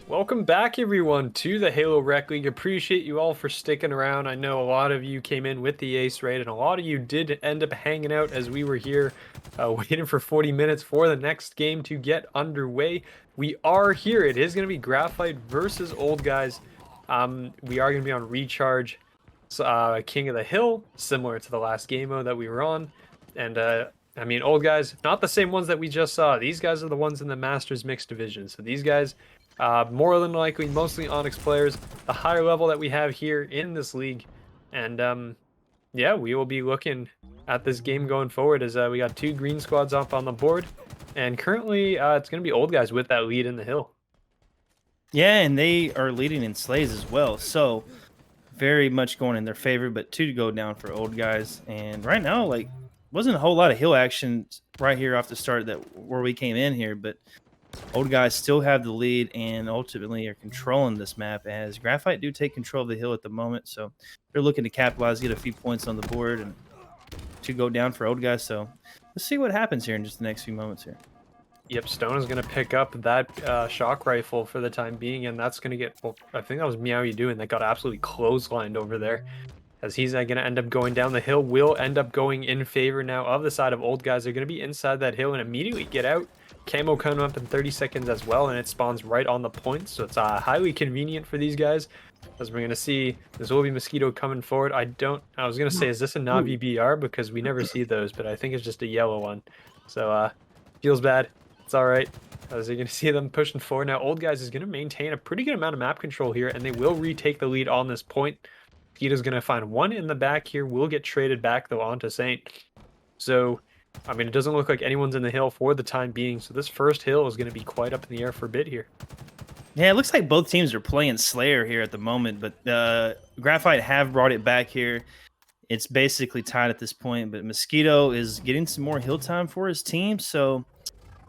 Welcome back, everyone, to the Halo Rec League. Appreciate you all for sticking around. I know a lot of you came in with the ace raid, and a lot of you did end up hanging out as we were here waiting for 40 minutes for the next game to get underway. We are here. It is going to be Graphite versus Old Guys. We are going to be on Recharge, King of the Hill, similar to the last game mode that we were on. And I mean, Old Guys, not the same ones that we just saw. These guys are the ones in the Masters Mixed Division. So these guys, more than likely, mostly Onyx players, the higher level that we have here in this league. And yeah, we will be looking at this game going forward as we got two green squads up on the board. And currently, it's going to be Old Guys with that lead in the hill. Yeah, and they are leading in slays as well. So very much going in their favor, but two to go down for Old Guys. And right now, like, wasn't a whole lot of hill action right here off the start where we came in here, but Old Guys still have the lead and ultimately are controlling this map as Graphite do take control of the hill at the moment. So they're looking to capitalize, get a few points on the board and to go down for Old Guys. So let's see what happens here in just the next few moments here. Yep, Stone is going to pick up that shock rifle for the time being, and that's going to get, well, I think that was Meow You Doing that got absolutely clotheslined over there. As he's going to end up going down the hill, will end up going in favor now of the side of Old Guys. They're going to be inside that hill and immediately get out. Camo coming up in 30 seconds as well, and it spawns right on the point, so it's highly convenient for these guys. As we're going to see, this will be Mosquito coming forward. I was going to say, is this a Navi BR? Because we never see those, but I think it's just a yellow one. So, feels bad. It's all right. As you're going to see them pushing forward. Now, Old Guys is going to maintain a pretty good amount of map control here, and they will retake the lead on this point. Mosquito's going to find one in the back here. Will get traded back, though, onto Saint. So, I mean, it doesn't look like anyone's in the hill for the time being. So this first hill is going to be quite up in the air for a bit here. Yeah, it looks like both teams are playing Slayer here at the moment, but Graphite have brought it back here. It's basically tied at this point, but Mosquito is getting some more hill time for his team, so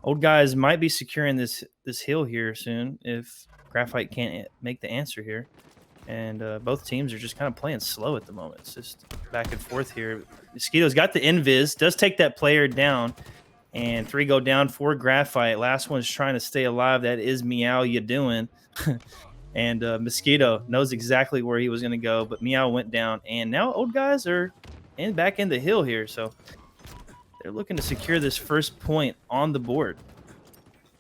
Old Guys might be securing this hill here soon if Graphite can't make the answer here. And both teams are just kind of playing slow at the moment. It's just back and forth here. Mosquito's got the invis, does take that player down, and 3 go down for Graphite. Last one's trying to stay alive. That is Meow You Doing. And Mosquito knows exactly where he was going to go, but Meow went down. And now Old Guys are back in the hill here, so they're looking to secure this first point on the board.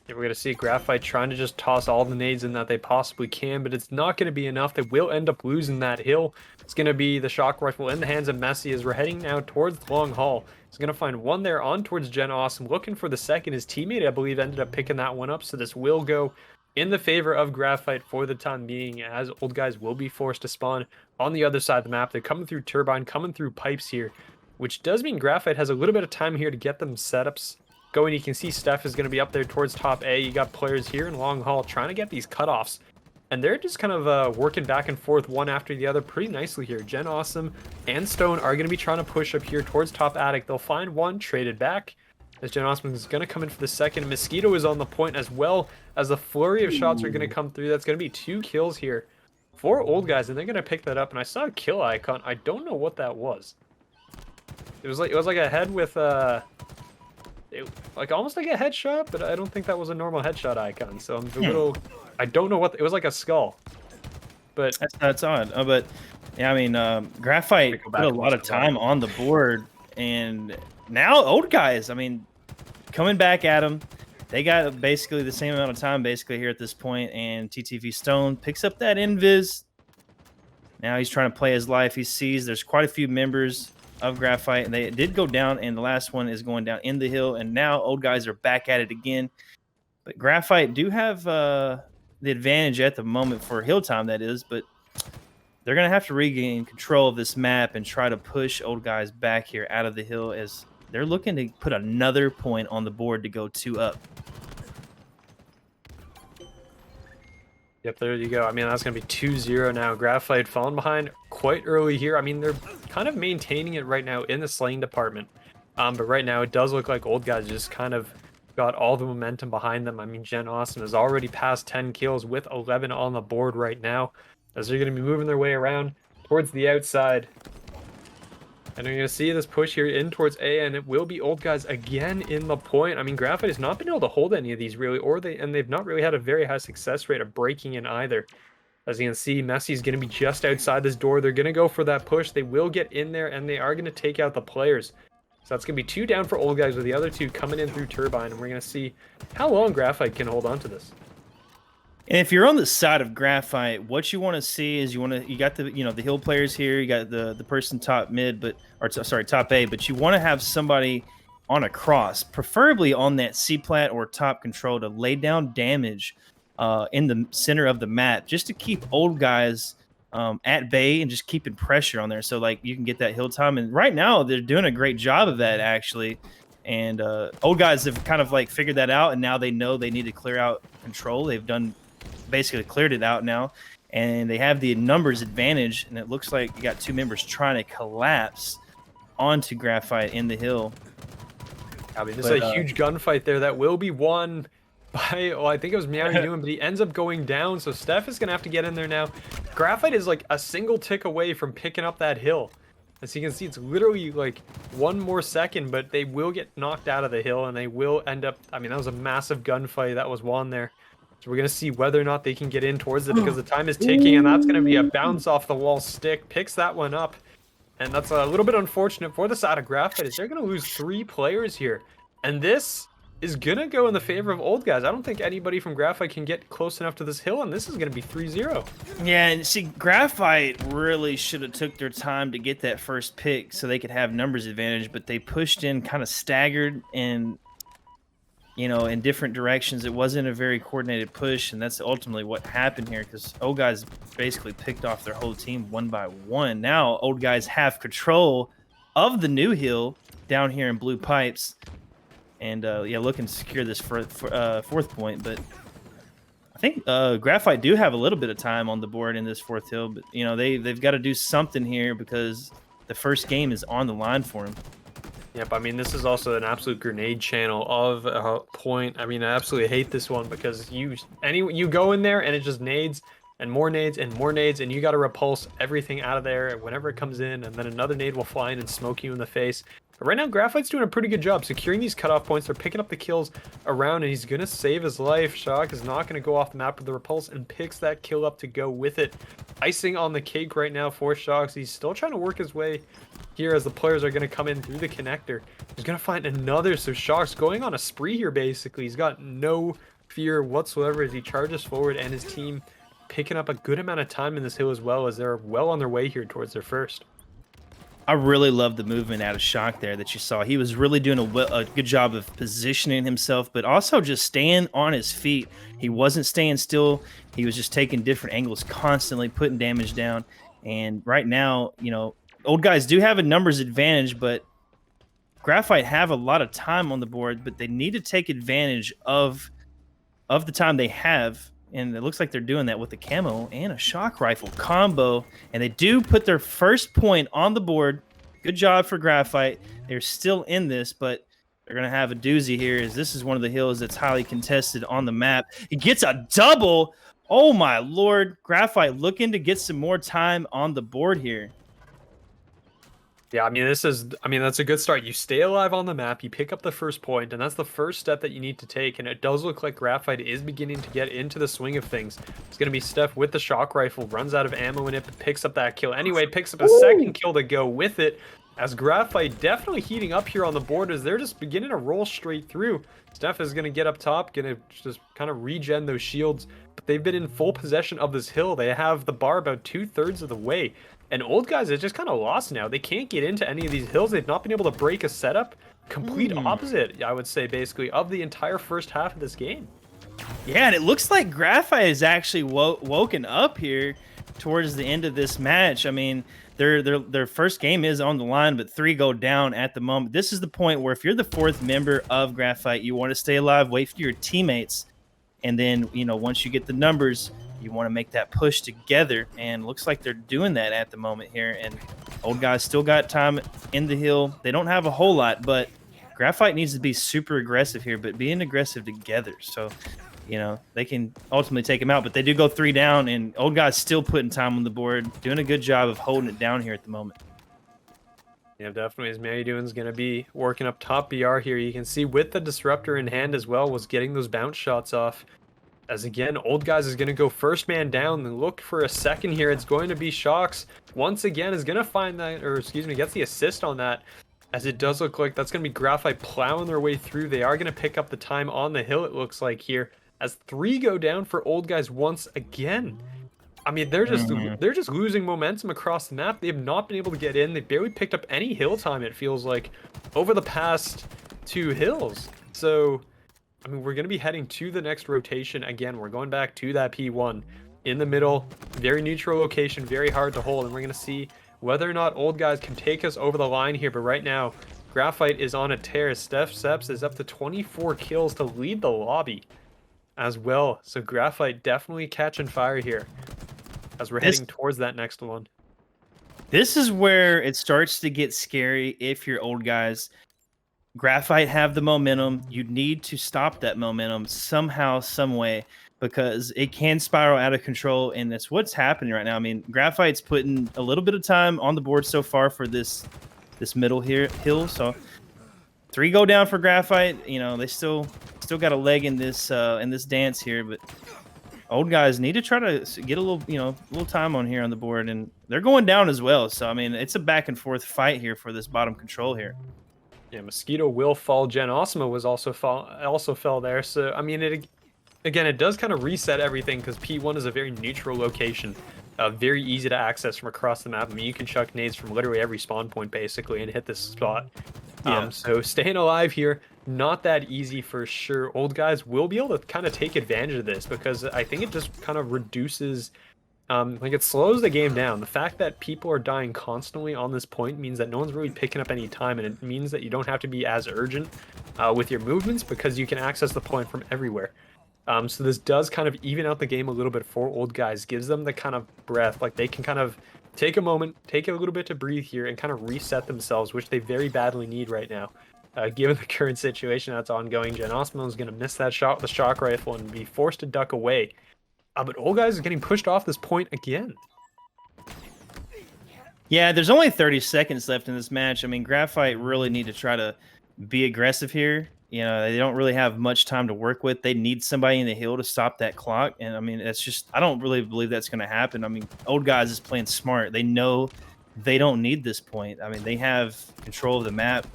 Yeah, we're going to see Graphite trying to just toss all the nades in that they possibly can, but it's not going to be enough. They will end up losing that hill. It's going to be the shock rifle in the hands of Messi as we're heading now towards the long haul. He's going to find one there on towards Gen Awesome, looking for the second. His teammate, I believe, ended up picking that one up, so this will go in the favor of Graphite for the time being, as Old Guys will be forced to spawn on the other side of the map. They're coming through Turbine, coming through pipes here, which does mean Graphite has a little bit of time here to get them setups going. You can see Steph is going to be up there towards top A. You got players here in long haul trying to get these cutoffs, and they're just kind of working back and forth one after the other pretty nicely here. Gen Awesome and Stone are going to be trying to push up here towards top attic. They'll find one, traded back, as Gen Awesome is going to come in for the second. Mosquito is on the point as well, as the flurry of shots are going to come through. That's going to be 2 kills here for Old Guys, and they're going to pick that up. And I saw a kill icon. I don't know what that was. It was like a head with like almost like a headshot, but I don't think that was a normal headshot icon. So I'm a little, I don't know what it was, like a skull. But that's odd. But yeah, I mean, Graphite put a lot of time on the board, and now Old Guys, I mean, coming back at them. They got basically the same amount of time basically here at this point, and TTV Stone picks up that invis. Now he's trying to play his life. He sees there's quite a few members of Graphite, and they did go down, and the last one is going down in the hill, and now Old Guys are back at it again. But Graphite do have the advantage at the moment for hill time, that is, but they're going to have to regain control of this map and try to push Old Guys back here out of the hill as they're looking to put another point on the board to go 2 up. Yep, there you go. I mean, that's going to be 2-0 now. Graphite falling behind quite early here. I mean, they're kind of maintaining it right now in the slaying department. But right now, it does look like Old Guys just kind of got all the momentum behind them. I mean, Gen Awesome is already past 10 kills with 11 on the board right now, as they're going to be moving their way around towards the outside. And you're going to see this push here in towards A, and it will be Old Guys again in the point. I mean, Graphite has not been able to hold any of these really, and they've not really had a very high success rate of breaking in either. As you can see, Messi's going to be just outside this door. They're going to go for that push. They will get in there, and they are going to take out the players. So that's going to be 2 down for Old Guys, with the other 2 coming in through Turbine, and we're going to see how long Graphite can hold on to this. And if you're on the side of Graphite, what you want to see is you got the the hill players here, you got the person top mid, top A, but you want to have somebody on a cross, preferably on that C plat or top control, to lay down damage in the center of the map, just to keep Old Guys at bay and just keeping pressure on there, so like you can get that hill time. And right now they're doing a great job of that, actually. And Old Guys have kind of like figured that out, and now they know they need to clear out control. They've basically cleared it out now, and they have the numbers advantage, and it looks like you got 2 members trying to collapse onto Graphite in the hill. I mean, this is a huge gunfight there that will be won by, I think it was Meowing Newman, but he ends up going down, so Steph is going to have to get in there now. Graphite is like a single tick away from picking up that hill. As you can see, it's literally like 1 more second, but they will get knocked out of the hill, and they will end up, I mean, that was a massive gunfight that was won there. So we're going to see whether or not they can get in towards it, because the time is ticking, and that's going to be a bounce off the wall stick. Picks that one up, and that's a little bit unfortunate for the side of Graphite, as they're going to lose 3 players here. And this is going to go in the favor of Old Guys. I don't think anybody from Graphite can get close enough to this hill, and this is going to be 3-0. Yeah, and see, Graphite really should have took their time to get that first pick so they could have numbers advantage, but they pushed in kind of staggered and in different directions. It wasn't a very coordinated push, and that's ultimately what happened here, because Old Guys basically picked off their whole team 1 by 1. Now Old Guys have control of the new hill down here in Blue Pipes, and looking to secure this 4th point. But I think Graphite do have a little bit of time on the board in this 4th hill, but they've got to do something here, because the first game is on the line for them. Yep, I mean, this is also an absolute grenade channel of a point. I mean, I absolutely hate this one, because you go in there and it just nades and more nades and more nades, and you got to repulse everything out of there whenever it comes in, and then another nade will fly in and smoke you in the face. But right now, Graphite's doing a pretty good job securing these cutoff points. They're picking up the kills around, and he's going to save his life. Shock is not going to go off the map with the repulse, and picks that kill up to go with it. Icing on the cake right now for Shocks. He's still trying to work his way here as the players are going to come in through the connector. He's going to find another, so Shock's going on a spree here, basically. He's got no fear whatsoever as he charges forward, and his team picking up a good amount of time in this hill as well, as they're well on their way here towards their first. I really love the movement out of Shock there that you saw. He was really doing a good job of positioning himself, but also just staying on his feet. He wasn't staying still. He was just taking different angles, constantly putting damage down. And right now, Old Guys do have a numbers advantage, but Graphite have a lot of time on the board, but they need to take advantage of the time they have. And it looks like they're doing that with the camo and a shock rifle combo. And they do put their first point on the board. Good job for Graphite. They're still in this, but they're going to have a doozy here, as this is one of the hills that's highly contested on the map. He gets a double. Oh, my Lord. Graphite looking to get some more time on the board here. Yeah, I mean, that's a good start. You stay alive on the map, you pick up the first point, and that's the first step that you need to take. And it does look like Graphite is beginning to get into the swing of things. It's going to be Steph with the shock rifle, runs out of ammo in it, but picks up that kill anyway, picks up a second kill to go with it, as Graphite definitely heating up here on the board, as they're just beginning to roll straight through. Steph is going to get up top, going to just kind of regen those shields, but they've been in full possession of this hill. They have the bar about 2/3 of the way. And Old Guys is just kind of lost now. They can't get into any of these hills. They've not been able to break a setup. Complete opposite, I would say, basically, of the entire first half of this game. Yeah, and it looks like Graphite is actually woken up here towards the end of this match. I mean, their first game is on the line, but 3 go down at the moment. This is the point where if you're the 4th member of Graphite, you want to stay alive, wait for your teammates, and then, once you get the numbers, you want to make that push together, and looks like they're doing that at the moment here. And Old Guys still got time in the hill. They don't have a whole lot, but Graphite needs to be super aggressive here, but being aggressive together. So, they can ultimately take him out, but they do go 3 down, and Old Guys still putting time on the board, doing a good job of holding it down here at the moment. Yeah, definitely. As Marydoon's going to be working up top BR here. You can see with the disruptor in hand as well was getting those bounce shots off. As again, Old Guys is going to go first man down and look for a second here. It's going to be Shocks. Once again, is going to find that, or excuse me, gets the assist on that. As it does look like that's going to be Graphite plowing their way through. They are going to pick up the time on the hill, it looks like here. As 3 go down for Old Guys once again. I mean, they're just losing momentum across the map. They have not been able to get in. They barely picked up any hill time, it feels like, over the past 2 hills. So, I mean, we're going to be heading to the next rotation. Again, we're going back to that P1 in the middle. Very neutral location, very hard to hold. And we're going to see whether or not Old Guys can take us over the line here. But right now, Graphite is on a tear. Steph Seps is up to 24 kills to lead the lobby as well. So Graphite definitely catching fire here as we're heading towards that next one. This is where it starts to get scary if you're Old Guys. Graphite have the momentum. You need to stop that momentum somehow, some way, because it can spiral out of control, and that's what's happening right now. I mean, Graphite's putting a little bit of time on the board so far for this middle hill. So 3 go down for Graphite. You know, they still got a leg in this dance here, but Old Guys need to try to get a little time on here on the board, and they're going down as well. So I mean, it's a back and forth fight here for this bottom control here. Yeah, Mosquito will fall. Jen Osma was also fell there. So I mean, it does kind of reset everything because P1 is a very neutral location, very easy to access from across the map. I mean, you can chuck nades from literally every spawn point basically and hit this spot. Yeah. So staying alive here, not that easy for sure. Old Guys will be able to kind of take advantage of this because I think it just kind of reduces, like it slows the game down. The fact that people are dying constantly on this point means that no one's really picking up any time, and it means that you don't have to be as urgent with your movements because you can access the point from everywhere. So this does kind of even out the game a little bit for Old Guys, gives them the kind of breath, like they can kind of take a moment, take a little bit to breathe here and kind of reset themselves, which they very badly need right now. Given the current situation that's ongoing, Jen Osmo is going to miss that shot with the shock rifle and be forced to duck away. But Old Guys is getting pushed off this point again. Yeah, there's only 30 seconds left in this match. I mean, Graphite really need to try to be aggressive here. You know, they don't really have much time to work with. They need somebody in the hill to stop that clock. And I mean, it's just, I don't really believe that's going to happen. I mean, Old Guys is playing smart. They know they don't need this point. I mean, they have control of the map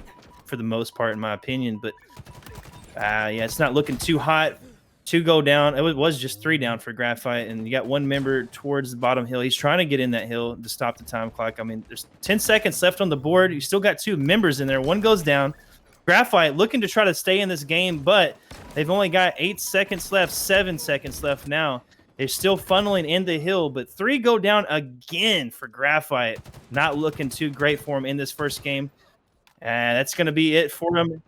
for the most part, in my opinion. But yeah, it's not looking too hot. 2 go down. It was just 3 down for Graphite. And you got 1 member towards the bottom hill. He's trying to get in that hill to stop the time clock. I mean, there's 10 seconds left on the board. You still got 2 members in there. 1 goes down. Graphite looking to try to stay in this game, but they've only got 8 seconds left, 7 seconds left now. They're still funneling in the hill, but 3 go down again for Graphite. Not looking too great for him in this first game. And that's going to be it for him.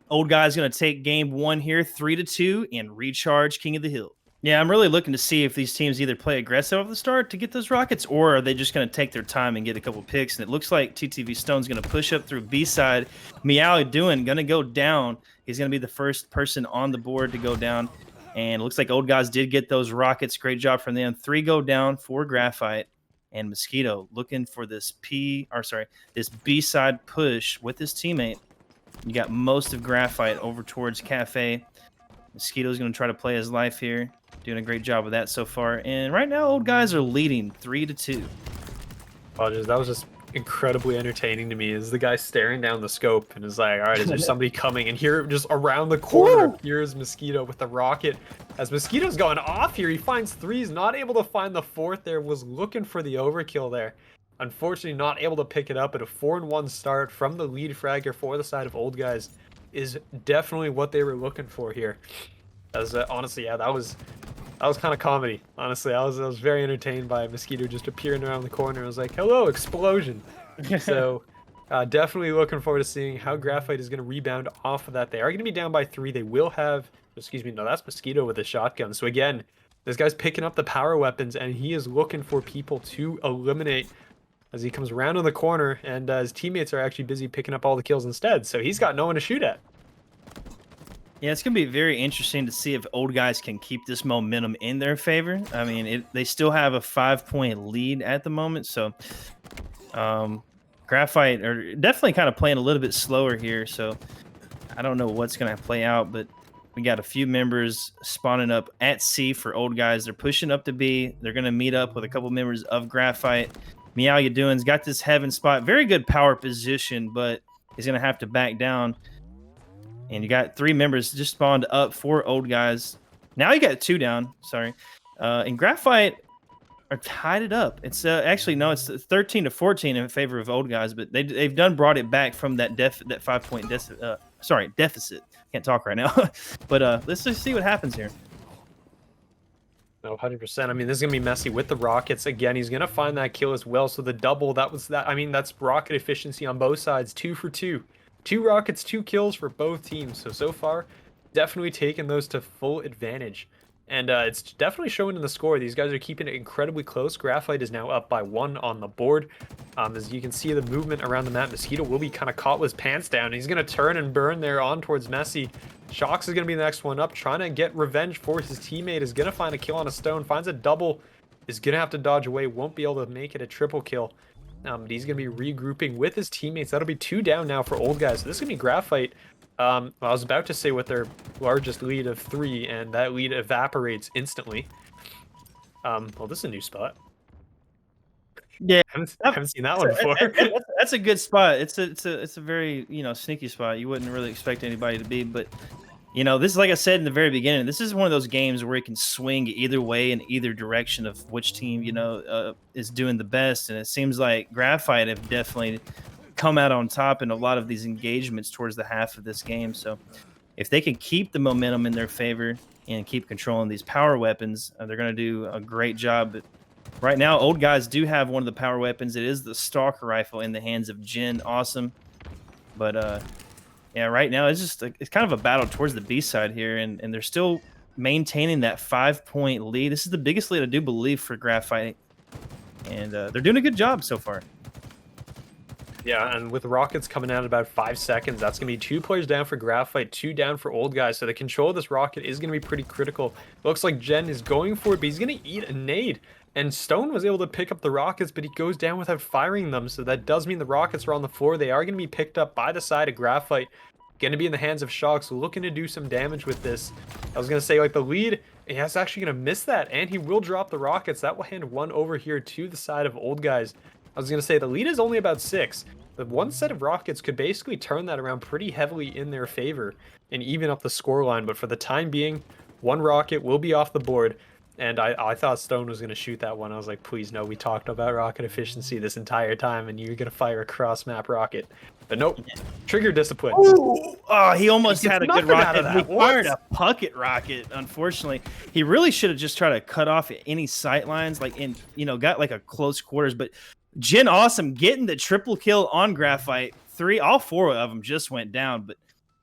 Old Guy's going to take game 1 here, 3-2, and recharge King of the Hill. Yeah, I'm really looking to see if these teams either play aggressive at the start to get those rockets, or are they just going to take their time and get a couple picks. And it looks like TTV Stone's going to push up through B side. Meow doing going to go down. He's going to be the first person on the board to go down. And it looks like Old Guys did get those rockets. Great job from them. 3 go down for Graphite. And Mosquito looking for this this B side push with his teammate. You got most of Graphite over towards Cafe. Mosquito's going to try to play his life here. Doing a great job with that so far. And right now, Old Guys are leading 3-2. Apologies, that was just incredibly entertaining to me. Is the guy staring down the scope and is like, all right, is there somebody coming? And here, just around the corner, here's Mosquito with the rocket. As Mosquito's going off here, he finds 3s, not able to find the 4th there, was looking for the overkill there. Unfortunately, not able to pick it up, but a 4-1 start from the lead fragger for the side of Old Guys is definitely what they were looking for here. As honestly, yeah, that was kind of comedy. Honestly, I was very entertained by Mosquito just appearing around the corner. I was like, hello, explosion. So definitely looking forward to seeing how Graphite is going to rebound off of that. They are going to be down by 3. They will have, excuse me, no, that's Mosquito with a shotgun. So again, this guy's picking up the power weapons, and he is looking for people to eliminate as he comes around in the corner, and his teammates are actually busy picking up all the kills instead. So he's got no one to shoot at. Yeah, it's going to be very interesting to see if Old Guys can keep this momentum in their favor. I mean, they still have a 5-point lead at the moment. So Graphite are definitely kind of playing a little bit slower here, so I don't know what's going to play out, but we got a few members spawning up at C for Old Guys. They're pushing up to B. They're going to meet up with a couple members of Graphite. Meow You Doing's got this heaven spot. Very good power position, but he's going to have to back down. And you got 3 members just spawned up for Old Guys. Now you got 2 down. Sorry. And Graphite are tied it up. It's actually, no, it's 13-14 in favor of Old Guys, but they've brought it back from that 5-point deficit. Can't talk right now. But let's just see what happens here. No, 100%. I mean, this is going to be messy with the Rockets. Again, he's going to find that kill as well. So the double, I mean, that's Rocket efficiency on both sides. 2 for 2. 2 Rockets, 2 kills for both teams. So far, definitely taking those to full advantage. And it's definitely showing in the score. These guys are keeping it incredibly close. Graphite is now up by 1 on the board. As you can see, the movement around the map, Mosquito will be kind of caught with his pants down. He's going to turn and burn there on towards Messi. Shox is going to be the next one up, trying to get revenge for his teammate. Is going to find a kill on a stone, finds a double, is going to have to dodge away, won't be able to make it a triple kill. But he's going to be regrouping with his teammates. That'll be 2 down now for Old Guys. So this is going to be Graphite. I was about to say with their largest lead of 3, and that lead evaporates instantly. Well, this is a new spot. Yeah, I haven't seen that one before. That's a good spot. It's a very, sneaky spot. You wouldn't really expect anybody to be, but this is, like I said in the very beginning, this is one of those games where it can swing either way in either direction of which team is doing the best. And it seems like Graphite have definitely come out on top in a lot of these engagements towards the half of this game. So if they can keep the momentum in their favor and keep controlling these power weapons, they're going to do a great job. But right now, Old Guys do have one of the power weapons. It is the Stalker rifle in the hands of Jin. Awesome. But yeah, right now it's kind of a battle towards the B side here, and they're still maintaining that 5-point lead. This is the biggest lead I do believe for Graphite, and they're doing a good job so far. Yeah, and with Rockets coming out in about 5 seconds, that's going to be 2 players down for Graphite, 2 down for Old Guys. So the control of this Rocket is going to be pretty critical. Looks like Jen is going for it, but he's going to eat a nade. And Stone was able to pick up the Rockets, but he goes down without firing them. So that does mean the Rockets are on the floor. They are going to be picked up by the side of Graphite. Going to be in the hands of Shox, looking to do some damage with this. I was going to say, like, the lead, he's actually going to miss that, and he will drop the Rockets. That will hand 1 over here to the side of Old Guys. I was going to say, the lead is only about 6. The one set of Rockets could basically turn that around pretty heavily in their favor and even up the scoreline. But for the time being, 1 Rocket will be off the board. And I thought Stone was going to shoot that one. I was like, please, no, we talked about rocket efficiency this entire time, and you're going to fire a cross-map rocket. But nope, trigger discipline. Ooh, oh, he almost had a good rocket. He fired What? a pucket rocket, unfortunately. He really should have just tried to cut off any sight lines, got like a close quarters. But Jin Awesome getting the triple kill on Graphite. All 4 of them just went down. But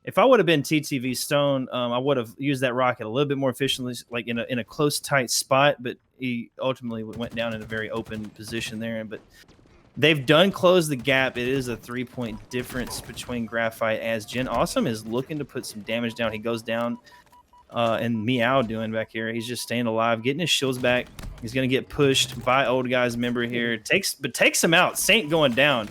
if I would have been TTV Stone, I would have used that rocket a little bit more efficiently, like in a close, tight spot. But he ultimately went down in a very open position there. But they've done close the gap. It is a 3-point difference between Graphite as Jin Awesome is looking to put some damage down. He goes down, and Meow doing back here. He's just staying alive, getting his shields back. He's going to get pushed by Old Guys member here. Takes him out. Saint going down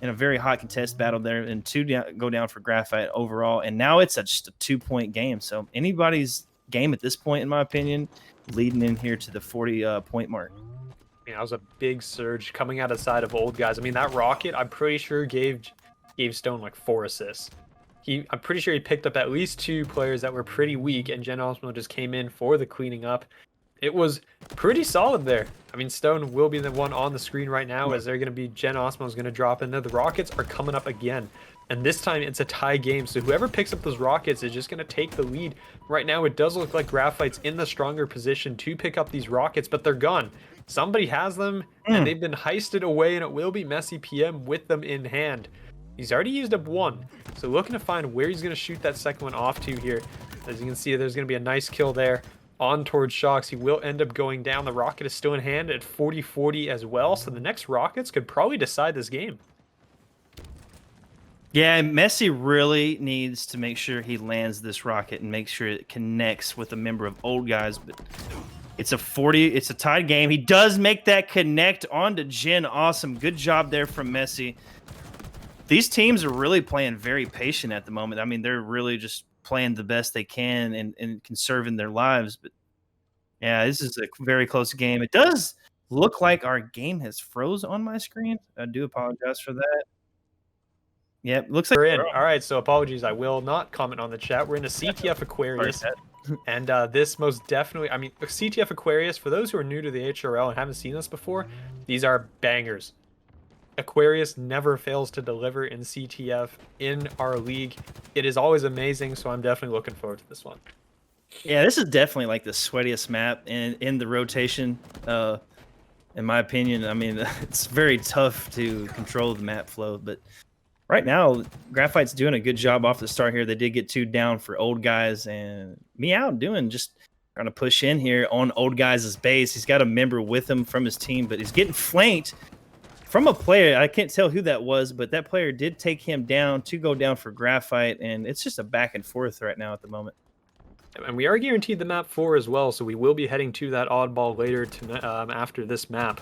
in a very hot contest battle there, and 2 go down for Graphite overall. And now it's just a 2-point game. So anybody's game at this point, in my opinion, leading in here to the 40-point mark. Yeah, that was a big surge coming out of the side of Old Guys. I mean, that rocket, I'm pretty sure gave Stone like 4 assists. I'm pretty sure he picked up at least 2 players that were pretty weak, and Jen Osmo just came in for the cleaning up. It was pretty solid there. I mean, Stone will be the one on the screen right now, as they're going to be, Jen Osmo is going to drop in there. The Rockets are coming up again, and this time it's a tie game. So whoever picks up those Rockets is just going to take the lead. Right now, it does look like Graphite's in the stronger position to pick up these Rockets, but they're gone. Somebody has them, and they've been heisted away, and it will be Messy PM with them in hand. He's already used up 1, so looking to find where he's going to shoot that second one off to here. As you can see, there's going to be a nice kill there on towards Shox. He will end up going down. The Rocket is still in hand at 40-40 as well, so the next Rockets could probably decide this game. Yeah, Messi really needs to make sure he lands this rocket and make sure it connects with a member of Old Guys. But It's a tied game. He does make that connect onto Jin. Awesome. Good job there from Messi. These teams are really playing very patient at the moment. I mean, they're really just playing the best they can and conserving their lives. But yeah, this is a very close game. It does look like our game has froze on my screen. I do apologize for that. Yep, looks like We're in. All right, so apologies. I will not comment on the chat. We're in a CTF Aquarius. And this most definitely, I mean, CTF Aquarius, for those who are new to the HRL and haven't seen this before, these are bangers. Aquarius never fails to deliver in CTF in our league. It is always amazing, so I'm definitely looking forward to this one. Yeah, this is definitely like the sweatiest map in the rotation, in my opinion. I mean, it's very tough to control the map flow, but right now, Graphite's doing a good job off the start here. They did get 2 down for Old Guys, and Meow doing just trying to push in here on Old Guys' base. He's got a member with him from his team, but he's getting flanked from a player. I can't tell who that was, but that player did take him down to go down for Graphite, and it's just a back and forth right now at the moment. And we are guaranteed the map 4 as well, so we will be heading to that oddball later tonight, after this map.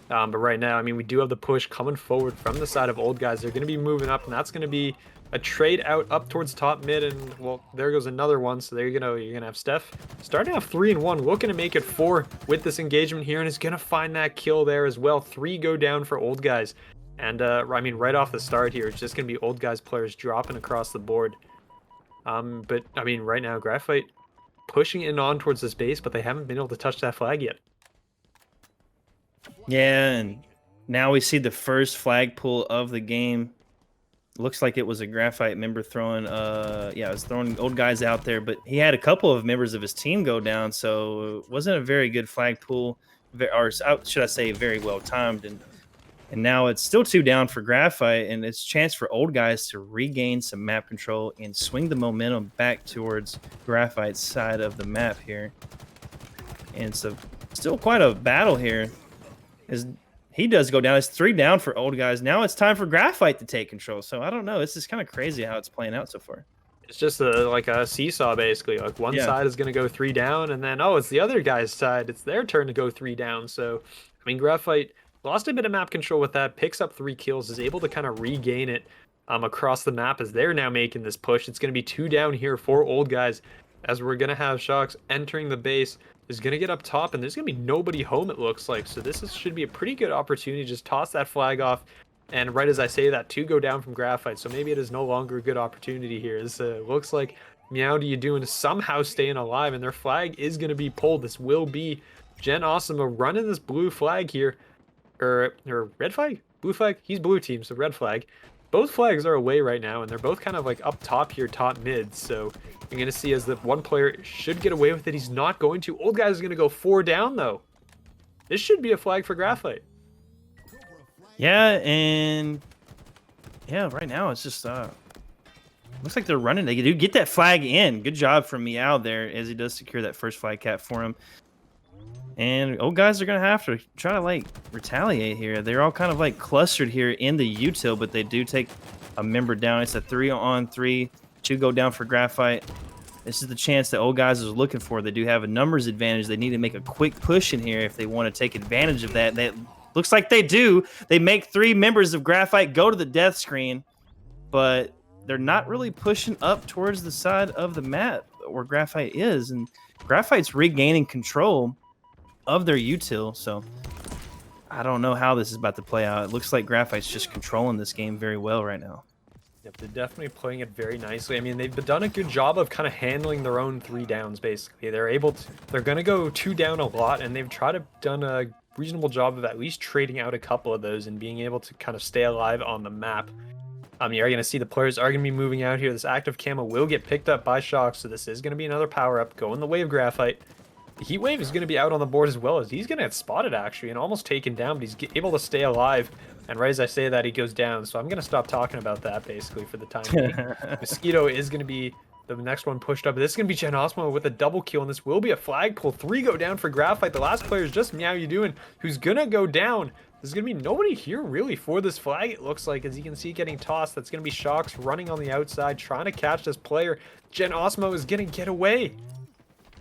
But right now, I mean, we do have the push coming forward from the side of Old Guys. They're going to be moving up, and that's going to be a trade out up towards top mid. And, well, there goes another one. So there you're going to have Steph starting off 3-1, looking to make it 4 with this engagement here, and is going to find that kill there as well. 3 go down for Old Guys. And, I mean, right off the start here, it's just going to be Old Guys players dropping across the board. But, I mean, right now, Graphite pushing in on towards this base, but they haven't been able to touch that flag yet. Yeah, and now we see the first flag pull of the game. Looks like it was a Graphite member throwing, it was throwing Old Guys out there, but he had a couple of members of his team go down, so it wasn't a very good flag pull, or should I say very well timed. And now it's still 2 down for Graphite, and it's a chance for Old Guys to regain some map control and swing the momentum back towards Graphite's side of the map here. And so still quite a battle here. As he does go down. It's 3 down for Old Guys. Now it's time for Graphite to take control. So I don't know. This is kind of crazy how it's playing out so far. It's just like a seesaw, basically. Like one side is going to go 3 down, and then, oh, it's the other guy's side. It's their turn to go 3 down. So, I mean, Graphite lost a bit of map control with that, picks up 3 kills, is able to kind of regain it across the map as they're now making this push. It's going to be 2 down here for Old Guys, as we're going to have Shocks entering the base. Is going to get up top, and there's going to be nobody home, it looks like. So this should be a pretty good opportunity to just toss that flag off. And right as I say that, 2 go down from Graphite. So maybe it is no longer a good opportunity here. This looks like Meowdy doing somehow staying alive, and their flag is going to be pulled. This will be Gen Awesome running this blue flag here. Or red flag? Blue flag? He's blue team, so red flag. Both flags are away right now, and they're both kind of like up top here, top mid. So you're going to see as the one player should get away with it. He's not going to. Old Guys is going to go 4 down, though. This should be a flag for Graphite. Yeah, and yeah, right now it's just looks like they're running. They do get that flag in. Good job from Meow there as he does secure that first flag cap for him. And Old Guys are going to have to try to, like, retaliate here. They're all kind of, like, clustered here in the util, but they do take a member down. It's a 3-on-3. 2 go down for Graphite. This is the chance that Old Guys is looking for. They do have a numbers advantage. They need to make a quick push in here if they want to take advantage of that. That looks like they do. They make 3 members of Graphite go to the death screen, but they're not really pushing up towards the side of the map where Graphite is. And Graphite's regaining control of their util, so I don't know how this is about to play out. It looks like Graphite's just controlling this game very well right now. Yep, they're definitely playing it very nicely. I mean, they've done a good job of kind of handling their own 3 downs, basically. They're going to go 2 down a lot, and they've done a reasonable job of at least trading out a couple of those and being able to kind of stay alive on the map. You're going to see the players are going to be moving out here. This active camo will get picked up by Shock, so this is going to be another power-up. Going the way of Graphite. Heat Wave is going to be out on the board as well, as he's going to get spotted, actually, and almost taken down, but he's able to stay alive. And right as I say that, he goes down, so I'm going to stop talking about that, basically, for the time being. Mosquito is going to be the next one pushed up. This is going to be Gen Osmo with a double kill, and this will be a flag pull. 3 go down for Graphite. The last player is just Meow You Doing, who's going to go down. There's going to be nobody here, really, for this flag, it looks like, as you can see getting tossed. That's going to be Shocks running on the outside, trying to catch this player. Gen Osmo is going to get away.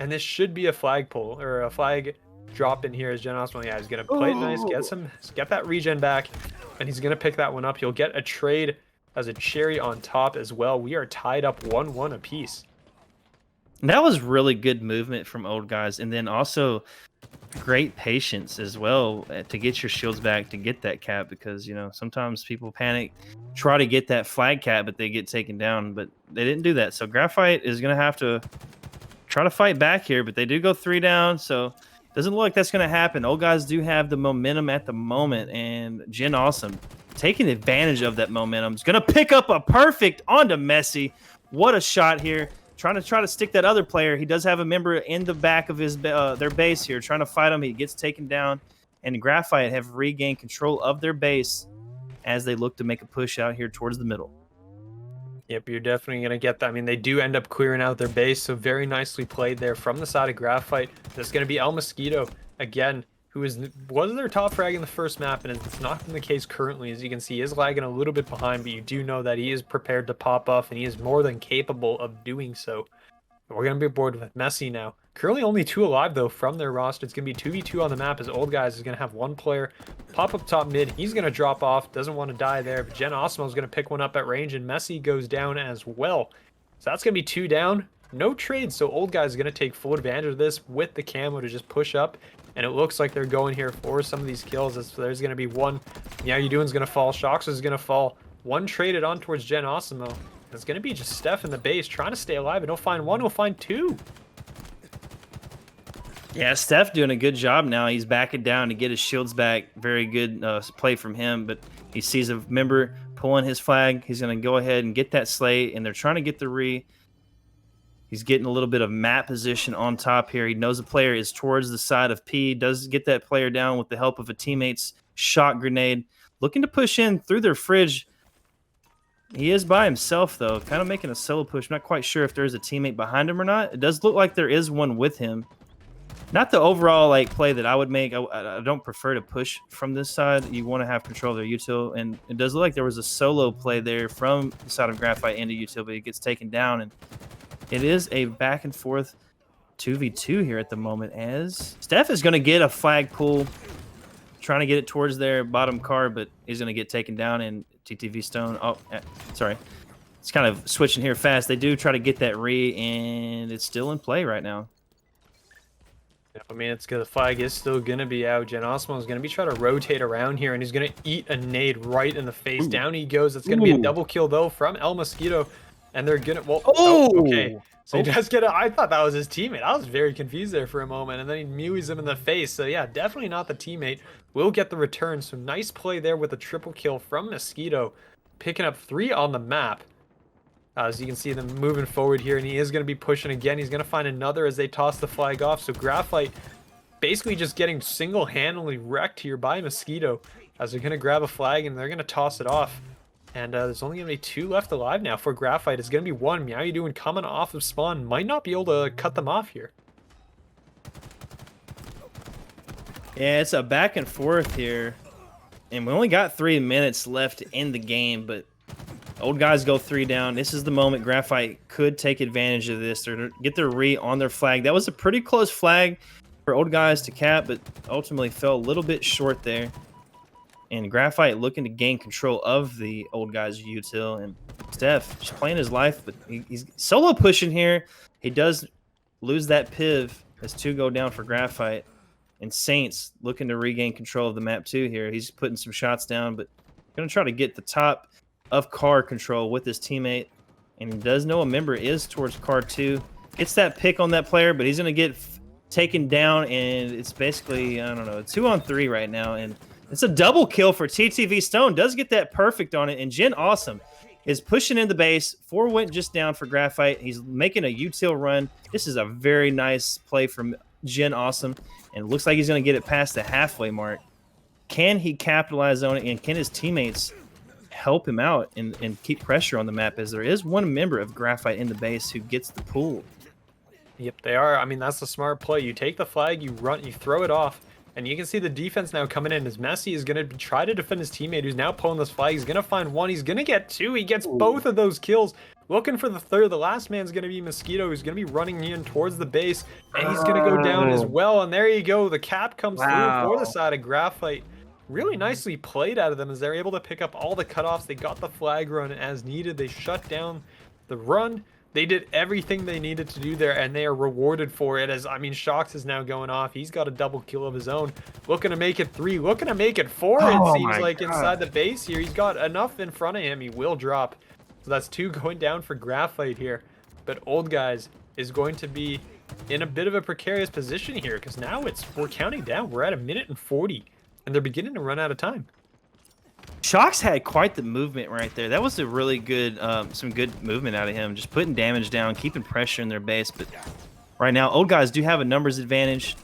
And this should be a flag pull or a flag drop in here as Gen Osmo. Yeah, he's gonna play it nice, get that regen back, and he's gonna pick that one up. He'll get a trade as a cherry on top as well. We are tied up 1-1 apiece. And that was really good movement from old guys, and then also great patience as well to get your shields back to get that cap, because you know sometimes people panic, try to get that flag cap, but they get taken down. But they didn't do that, so Graphite is gonna have to try to fight back here. But they do go 3 down, so doesn't look like that's gonna happen. Old guys do have the momentum at the moment, and Gen Awesome taking advantage of that momentum is gonna pick up a perfect onto Messi. What a shot here! Trying to stick that other player. He does have a member in the back of his their base here, trying to fight him. He gets taken down, and Graphite have regained control of their base as they look to make a push out here towards the middle. Yep, you're definitely going to get that. I mean, they do end up clearing out their base, so very nicely played there from the side of Graphite. That's going to be El Mosquito again, who was their top frag in the first map, and it's not been the case currently. As you can see, he is lagging a little bit behind, but you do know that he is prepared to pop off, and he is more than capable of doing so. We're going to be aboard with Messi now. Currently only 2 alive, though, from their roster. It's going to be 2v2 on the map, as Old Guys is going to have 1 player pop up top mid. He's going to drop off. Doesn't want to die there, but Gen Osmo is going to pick one up at range, and Messi goes down as well. So that's going to be 2 down. No trade, so Old Guys is going to take full advantage of this with the camo to just push up. And it looks like they're going here for some of these kills. So there's going to be 1. Yeah, you doing's going to fall. Shocks is going to fall. 1 traded on towards Gen Osmo. It's going to be just Steph in the base trying to stay alive, and he'll find 1, he'll find 2. Yeah, Steph doing a good job now. He's backing down to get his shields back. Very good play from him, but he sees a member pulling his flag. He's going to go ahead and get that slate, and they're trying to get the re. He's getting a little bit of map position on top here. He knows the player is towards the side of P. Does get that player down with the help of a teammate's shot grenade. Looking to push in through their fridge. He is by himself, though, kind of making a solo push. I'm not quite sure if there's a teammate behind him or not. It does look like there is one with him. Not the overall play that I would make. I don't prefer to push from this side. You want to have control of their util, and it does look like there was a solo play there from the side of Graphite into util, but it gets taken down, and it is a back and forth 2v2 here at the moment, as Steph is going to get a flag pull, trying to get it towards their bottom card, but he's going to get taken down, and TTV Stone. Oh, sorry. It's kind of switching here fast. They do try to get that re, and it's still in play right now. I mean, it's the flag is still going to be out. Gen Osmo is going to be trying to rotate around here, and he's going to eat a nade right in the face. Ooh. Down he goes. It's going to be a double kill, though, from El Mosquito. And they're going to... Well, okay. So he does get a... I thought that was his teammate. I was very confused there for a moment. And then he mews him in the face. So, yeah, definitely not the teammate. Will get the return. So, nice play there with a triple kill from Mosquito. Picking up 3 on the map. As you can see them moving forward here, and he is going to be pushing again. He's going to find another as they toss the flag off. So Graphite basically just getting single-handedly wrecked here by Mosquito as they're going to grab a flag and they're going to toss it off. And there's only going to be 2 left alive now for Graphite. It's going to be 1. Meow, you doing coming off of spawn. Might not be able to cut them off here. Yeah, it's a back and forth here. And we only got 3 minutes left in the game, but Old Guys go 3 down. This is the moment Graphite could take advantage of this. They're get their re on their flag. That was a pretty close flag for Old Guys to cap, but ultimately fell a little bit short there. And Graphite looking to gain control of the Old Guys util. And Steph just playing his life, but he's solo pushing here. He does lose that piv as 2 go down for Graphite. And Saints looking to regain control of the map too here. He's putting some shots down, but going to try to get the top of car control with his teammate, and he does know a member is towards car 2. Gets that pick on that player, but he's going to get taken down, and it's basically, I don't know, 2-on-3 right now, and it's a double kill for TTV Stone. Does get that perfect on it, and Gen Awesome is pushing in the base. 4 went just down for Graphite. He's making a util run. This is a very nice play from Gen Awesome, and it looks like he's going to get it past the halfway mark. Can he capitalize on it, and can his teammates help him out and keep pressure on the map, as there is 1 member of Graphite in the base who gets the pull? Yep, they are. I mean, that's the smart play. You take the flag, you run, you throw it off, and you can see the defense now coming in as Messi is going to try to defend his teammate who's now pulling this flag. He's going to find 1. He's going to get 2. He gets both of those kills. Looking for the third. The last man's going to be Mosquito, who's going to be running in towards the base, and he's going to go down as well. And there you go. The cap comes through for the side of Graphite. Really nicely played out of them as they're able to pick up all the cutoffs. They got the flag run as needed. They shut down the run. They did everything they needed to do there, and they are rewarded for it. As I mean, Shox is now going off. He's got a double kill of his own, looking to make it 3, looking to make it 4. It seems like inside the base here. He's got enough in front of him. He will drop. So that's 2 going down for Graphite here. But Old Guys is going to be in a bit of a precarious position here, because now we're counting down. We're at 1:40, and they're beginning to run out of time. Shox had quite the movement right there. That was a really good, some good movement out of him. Just putting damage down, keeping pressure in their base. But right now, Old Guys do have a numbers advantage.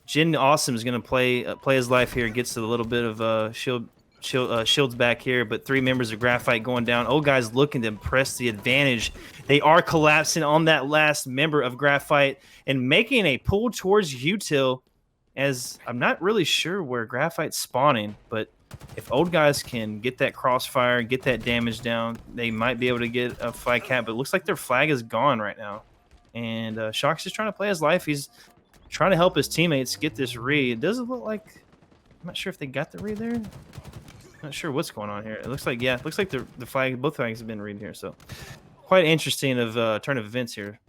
Jin Awesome is going to play his life here. Gets a little bit of shields back here, but 3 members of Graphite going down. Old Guys looking to press the advantage. They are collapsing on that last member of Graphite and making a pull towards Util. As I'm not really sure where Graphite's spawning, but if Old Guys can get that crossfire, get that damage down, they might be able to get a flag cap. But it looks like their flag is gone right now. And Shox is trying to play his life. He's trying to help his teammates get this read. It doesn't look like... I'm not sure if they got the read there. I'm not sure what's going on here. It looks like, yeah, it looks like the flag, both flags have been read here. So quite interesting of turn of events here.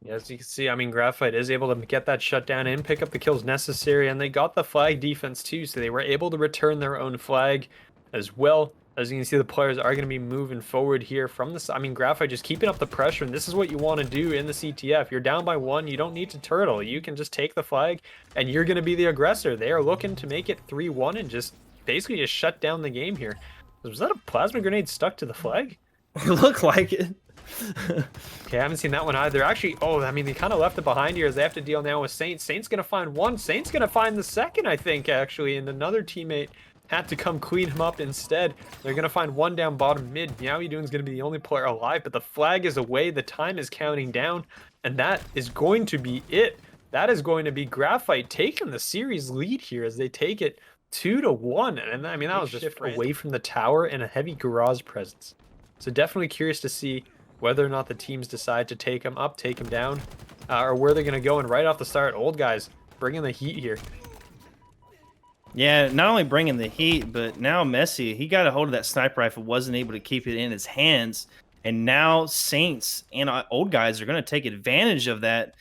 Yeah, as you can see, I mean, Graphite is able to get that shutdown and pick up the kills necessary, and they got the flag defense too, so they were able to return their own flag as well. As you can see, the players are going to be moving forward here from this. I mean, Graphite just keeping up the pressure, and this is what you want to do in the CTF. You're down by 1, you don't need to turtle. You can just take the flag, and you're going to be the aggressor. They are looking to make it 3-1 and just basically just shut down the game here. Was that a plasma grenade stuck to the flag? It looked like it. Okay, I haven't seen that one either. Actually, oh, I mean, they kind of left it behind here as they have to deal now with Saint. Saint's going to find 1. Saint's going to find the 2nd, I think, actually, and another teammate had to come clean him up instead. They're going to find 1 down bottom mid. Meowie is going to be the only player alive, but the flag is away. The time is counting down, and that is going to be it. That is going to be Graphite taking the series lead here as they take it 2-1. And I mean, that was just away from the tower and a heavy garage presence. So definitely curious to see whether or not the teams decide to take him up, take him down, or where they're going to go. And right off the start, Old Guys bringing the heat here. Yeah, not only bringing the heat, but now Messi, he got a hold of that sniper rifle, wasn't able to keep it in his hands. And now Saints and Old Guys are going to take advantage of that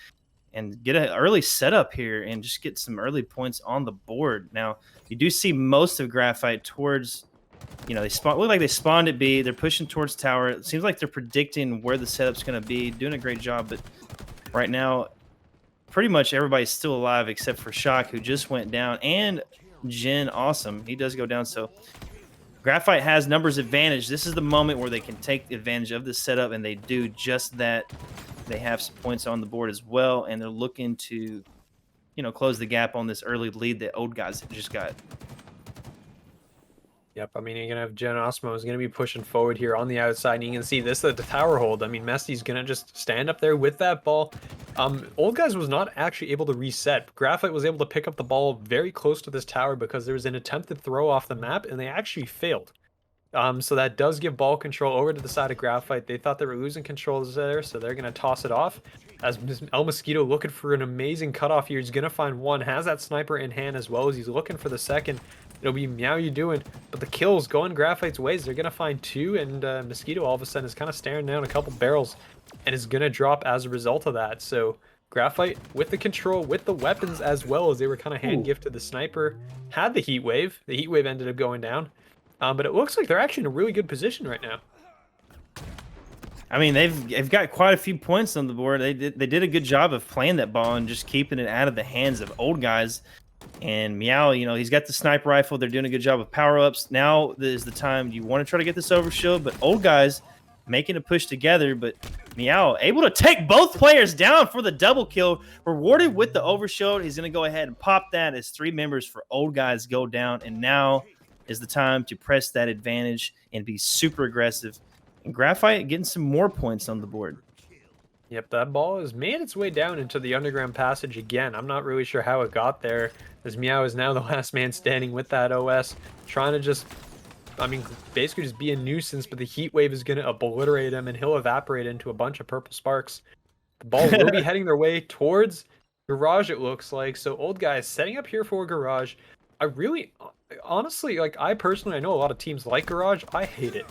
and get an early setup here and just get some early points on the board. Now, you do see most of Graphite towards... You know, look like they spawned at B. They're pushing towards tower. It seems like they're predicting where the setup's going to be. Doing a great job, but right now, pretty much everybody's still alive except for Shock, who just went down, and Jin Awesome. He does go down, so Graphite has numbers advantage. This is the moment where they can take advantage of the setup, and they do just that. They have some points on the board as well, and they're looking to, you know, close the gap on this early lead that Old Guys just got. Yep, I mean, you're going to have Jen Osmo is going to be pushing forward here on the outside, and you can see this at the tower hold. I mean, Messi's going to just stand up there with that ball. Old Guys was not actually able to reset. Graphite was able to pick up the ball very close to this tower because there was an attempted throw off the map, and they actually failed. So that does give ball control over to the side of Graphite. They thought they were losing control there, so they're going to toss it off. As El Mosquito looking for an amazing cutoff here. He's going to find 1, has that sniper in hand as well as he's looking for the 2nd. It'll be Meowie, but the kills going Graphite's ways. They're going to find 2, and Mosquito all of a sudden is kind of staring down a couple barrels and is going to drop as a result of that. So Graphite with the control, with the weapons as well, as they were kind of hand-gifted the sniper, had the heat wave. The heat wave ended up going down. But it looks like they're actually in a really good position right now. I mean, they've got quite a few points on the board. They did a good job of playing that ball and just keeping it out of the hands of Old Guys. And Meow, you know, he's got the sniper rifle. They're doing a good job of power-ups. Now is the time you want to try to get this overshield, but Old Guys making a push together. But Meow able to take both players down for the double kill, rewarded with the overshield. He's going to go ahead and pop that as 3 members for Old Guys go down. And now is the time to press that advantage and be super aggressive. And Graphite getting some more points on the board. Yep, that ball has made its way down into the underground passage again. I'm not really sure how it got there, as Meow is now the last man standing with that OS, trying to just I mean, basically just be a nuisance, but the heat wave is going to obliterate him and he'll evaporate into a bunch of purple sparks. The ball will be heading their way towards Garage, it looks like. So old guys setting up here for Garage. I really, honestly, like I personally, I know a lot of teams like Garage. I hate it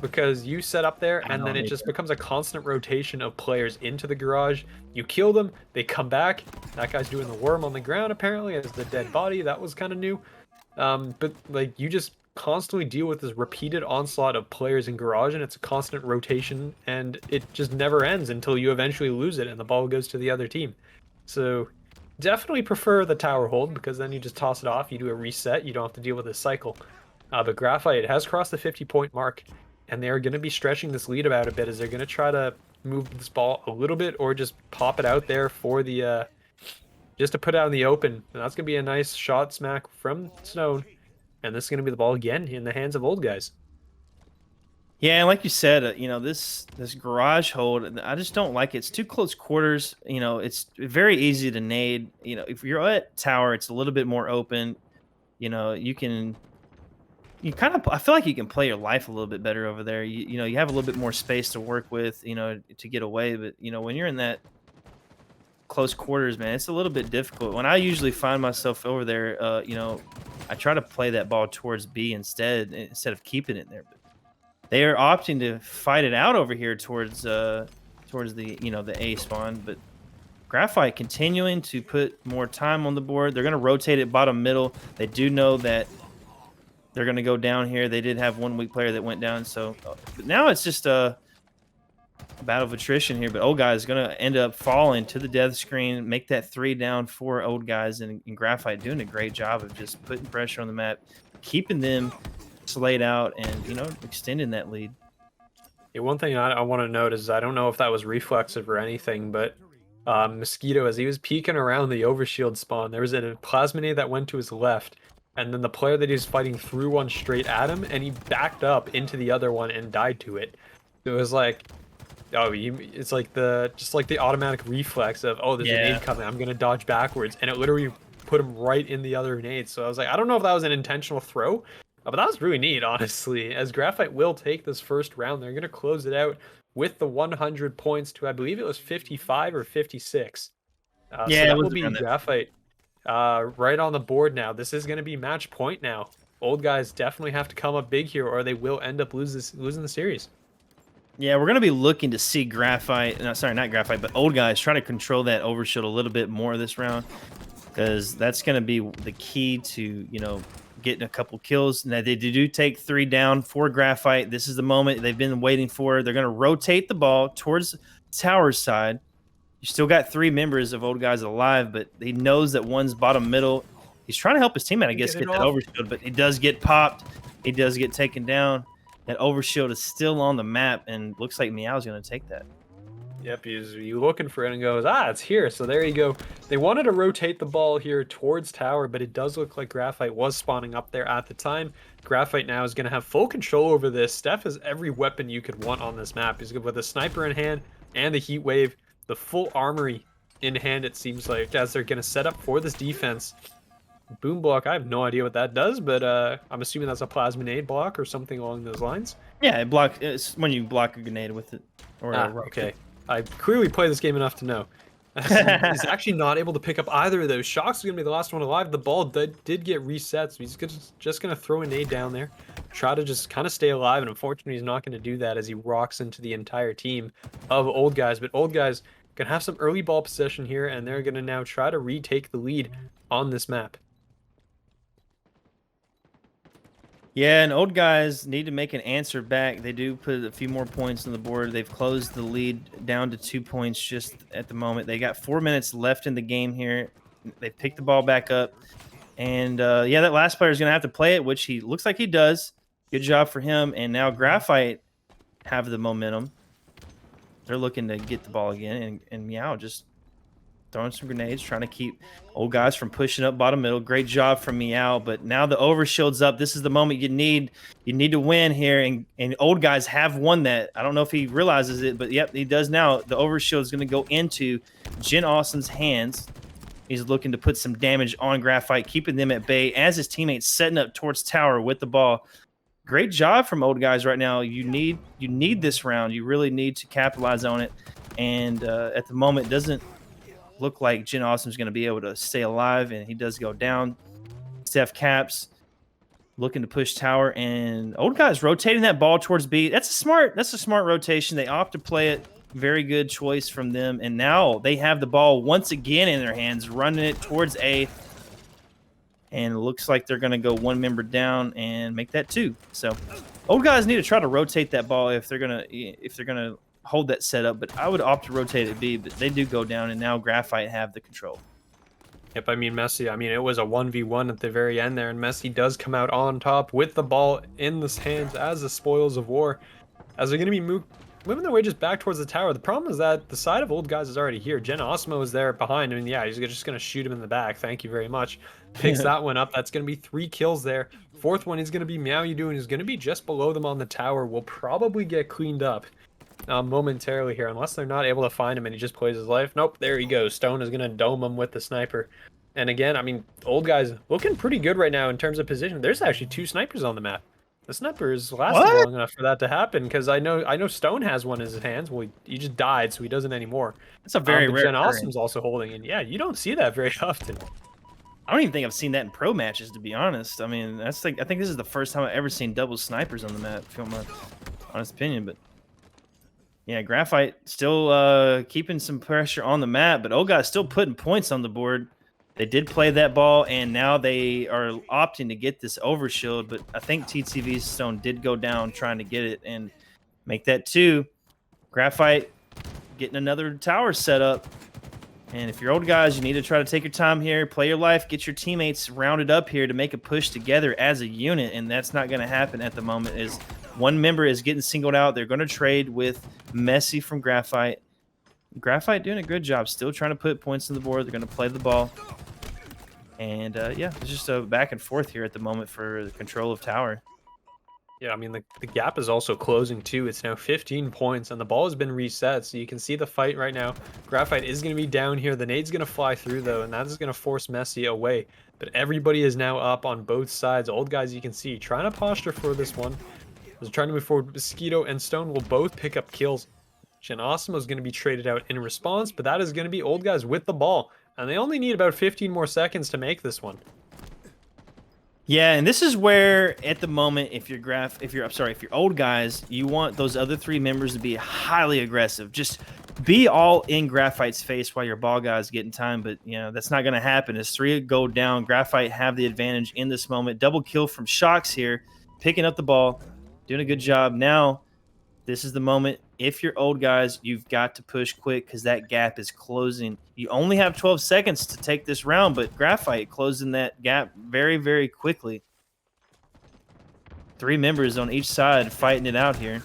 because you set up there I and then don't it need just that. becomes a constant rotation of players into the Garage. You kill them, they come back. That guy's doing the worm on the ground apparently as the dead body. That was kind of new. But like you just constantly deal with this repeated onslaught of players in Garage, and it's a constant rotation, and it just never ends until you eventually lose it and the ball goes to the other team. So definitely prefer the tower hold because then you just toss it off, you do a reset, you don't have to deal with this cycle. But Graphite has crossed the 50-point mark, and they're going to be stretching this lead about a bit as they're going to try to move this ball a little bit or just pop it out there for the just to put out in the open. And that's going to be a nice shot smack from Stone. And this is going to be the ball again in the hands of old guys. Yeah, and like you said, you know, this garage hold, I just don't like it. It's too close quarters. You know, it's very easy to nade. You know, if you're at tower, it's a little bit more open. You know, you kind of, I feel like you can play your life a little bit better over there. You know, you have a little bit more space to work with, you know, to get away. But, you know, when you're in that close quarters, man, it's a little bit difficult. When I usually find myself over there, you know, I try to play that ball towards B instead of keeping it there. But they are opting to fight it out over here towards the, you know, the A spawn. But Graphite continuing to put more time on the board. They're going to rotate it bottom middle. They do know that they're going to go down here. They did have one weak player that went down. So but now it's just a battle of attrition here. But old guy is going to end up falling to the death screen, make that 3 down for old guys. And Graphite doing a great job of just putting pressure on the map, keeping them slayed out and, you know, extending that lead. Yeah, one thing I want to note is I don't know if that was reflexive or anything, but Mosquito, as he was peeking around the overshield spawn, there was a plasminate that went to his left, and then the player that he was fighting threw one straight at him, and he backed up into the other one and died to it. It was like, oh, it's like just like the automatic reflex of, oh, there's a nade coming, I'm gonna dodge backwards, and it literally put him right in the other nade. So I was like, I don't know if that was an intentional throw, but that was really neat, honestly. As Graphite will take this first round, they're gonna close it out with the 100 points to, I believe it was 55 or 56. So that will be Graphite right on the board now. This is gonna be match point now. Old guys definitely have to come up big here, or they will end up losing the series. Yeah, we're going to be looking to see Graphite, no, sorry, not Graphite, but old guys try to control that overshield a little bit more this round, because that's going to be the key to, you know, getting a couple kills. Now, they do take 3 down for Graphite. This is the moment they've been waiting for. They're going to rotate the ball towards tower side. You still got 3 members of old guys alive, but he knows that one's bottom middle. He's trying to help his teammate, I guess, get that overshield, but he does get popped. He does get taken down. That overshield is still on the map, and looks like Meow's going to take that. Yep, he's looking for it and goes, it's here. So there you go. They wanted to rotate the ball here towards tower, but it does look like Graphite was spawning up there at the time. Graphite now is going to have full control over this. Steph has every weapon you could want on this map. He's good with a sniper in hand and the heat wave, the full armory in hand, it seems like, as they're going to set up for this defense. Boom block, I have no idea what that does, but I'm assuming that's a plasminate block or something along those lines. Yeah, it's when you block a grenade with it. Or okay. I clearly play this game enough to know. He's actually not able to pick up either of those. Shox is going to be the last one alive. The ball did get reset, so he's just going to throw a nade down there, try to just kind of stay alive, and unfortunately he's not going to do that as he rocks into the entire team of old guys. But old guys going to have some early ball possession here, and they're going to now try to retake the lead on this map. Yeah, and old guys need to make an answer back. They do put a few more points on the board. They've closed the lead down to 2 points just at the moment. They got 4 minutes left in the game here. They picked the ball back up. And, yeah, that last player is going to have to play it, which he looks like he does. Good job for him. And now Graphite have the momentum. They're looking to get the ball again. And Meow just throwing some grenades, trying to keep old guys from pushing up bottom middle. Great job from Meow, but now the overshield's up. This is the moment you need to win here, and old guys have won that. I don't know if he realizes it, but yep, he does now. The overshield is going to go into Jin Awesome's hands. He's looking to put some damage on Graphite, keeping them at bay as his teammates setting up towards tower with the ball. great job from Old Guys right now. You need this round. You really need to capitalize on it. And at the moment, it doesn't look like Gen Awesome's going to be able to stay alive, and he does go down. Steph caps, looking to push tower, and Old Guys rotating that ball towards B. That's a smart rotation. They opt to play it. Very good choice from them. And now they have the ball once again in their hands, running it towards A. And it looks like they're going to go one member down and make that 2. So Old Guys need to try to rotate that ball if they're gonna hold that setup. But I would opt to rotate it B. But they do go down, and now Graphite have the control. Yep, I mean, Messi, it was a 1v1 at the very end there, and Messi does come out on top with the ball in his hands as the spoils of war. As they're going to be moving their way just back towards the tower. The problem is that the side of Old Guys is already here. Gen Osmo is there behind. Yeah, he's just going to shoot him in the back. Thank you very much. Picks that one up. That's going to be 3 kills there. Fourth one is going to be Meow who's going to be just below them on the tower. Will probably get cleaned up momentarily here, unless they're not able to find him and he just plays his life. Nope, there he goes. Stone is going to dome him with the sniper. And again, Old Guys looking pretty good right now in terms of position. There's actually 2 snipers on the map. The sniper is lasting long enough for that to happen, because I know Stone has one in his hands. Well, he just died, so he doesn't anymore. That's a very rare. Gen Awesome's also holding, and yeah, you don't see that very often. I don't even think I've seen that in pro matches, to be honest. I think this is the first time I've ever seen double snipers on the map, if you want my honest opinion. But yeah, Graphite still keeping some pressure on the map, but Old Guy's still putting points on the board. They did play that ball, and now they are opting to get this overshield. But I think TTV's Stone did go down trying to get it and make that 2. Graphite getting another tower set up. And if you're Old Guys, you need to try to take your time here, play your life, get your teammates rounded up here to make a push together as a unit. And that's not going to happen at the moment, as one member is getting singled out. They're going to trade with Messi from Graphite. Graphite doing a good job, still trying to put points on the board. They're going to play the ball. And yeah, it's just a back and forth here at the moment for the control of tower. Yeah, the gap is also closing too. It's now 15 points, and the ball has been reset, so you can see the fight right now. Graphite is going to be down here. The nade's going to fly through, though, and that is going to force Messi away. But everybody is now up on both sides. Old Guys, you can see, trying to posture for this one. They're trying to move forward. Mosquito and Stone will both pick up kills. Gen Awesome is going to be traded out in response, but that is going to be Old Guys with the ball. And they only need about 15 more seconds to make this one. Yeah, and this is where, at the moment, if you're Old Guys, you want those other 3 members to be highly aggressive. Just be all in Graphite's face while your ball guys getting time. But that's not going to happen. As 3 go down, Graphite have the advantage in this moment. Double kill from Shocks here, picking up the ball, doing a good job. Now, this is the moment. If you're Old Guys, you've got to push quick, because that gap is closing. You only have 12 seconds to take this round, but Graphite closing that gap very, very quickly. 3 members on each side fighting it out here.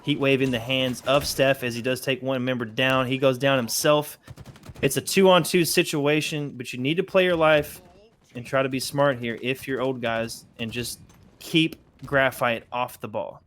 Heatwave in the hands of Steph as he does take one member down. He goes down himself. It's a 2-on-2 situation, but you need to play your life and try to be smart here if you're Old Guys, and just keep Graphite off the ball.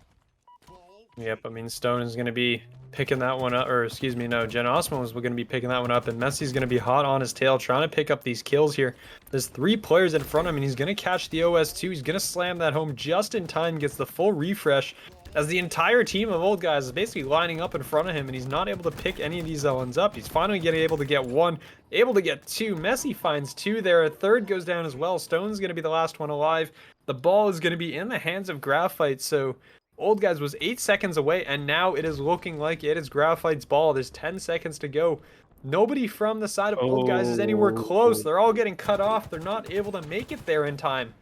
Yep, Stone is going to be picking that one up, or excuse me, no, Gen Osmo is going to be picking that one up, and Messi's going to be hot on his tail trying to pick up these kills here. There's 3 players in front of him, and he's going to catch the OS2. He's going to slam that home just in time, gets the full refresh, as the entire team of Old Guys is basically lining up in front of him, and he's not able to pick any of these ones up. He's finally able to get 1, able to get 2. Messi finds 2 there. A 3rd goes down as well. Stone's going to be the last one alive. The ball is going to be in the hands of Graphite, so Old Guys was 8 seconds away, and now it is looking like it is Graphite's ball. There's 10 seconds to go. Nobody from the side of Old Guys is anywhere close. They're all getting cut off. They're not able to make it there in time.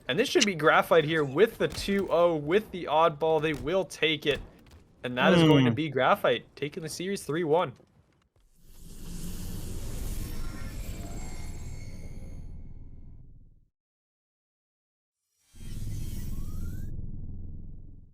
And this should be Graphite here with the 2-0, with the oddball. They will take it. And that is going to be Graphite taking the series 3-1.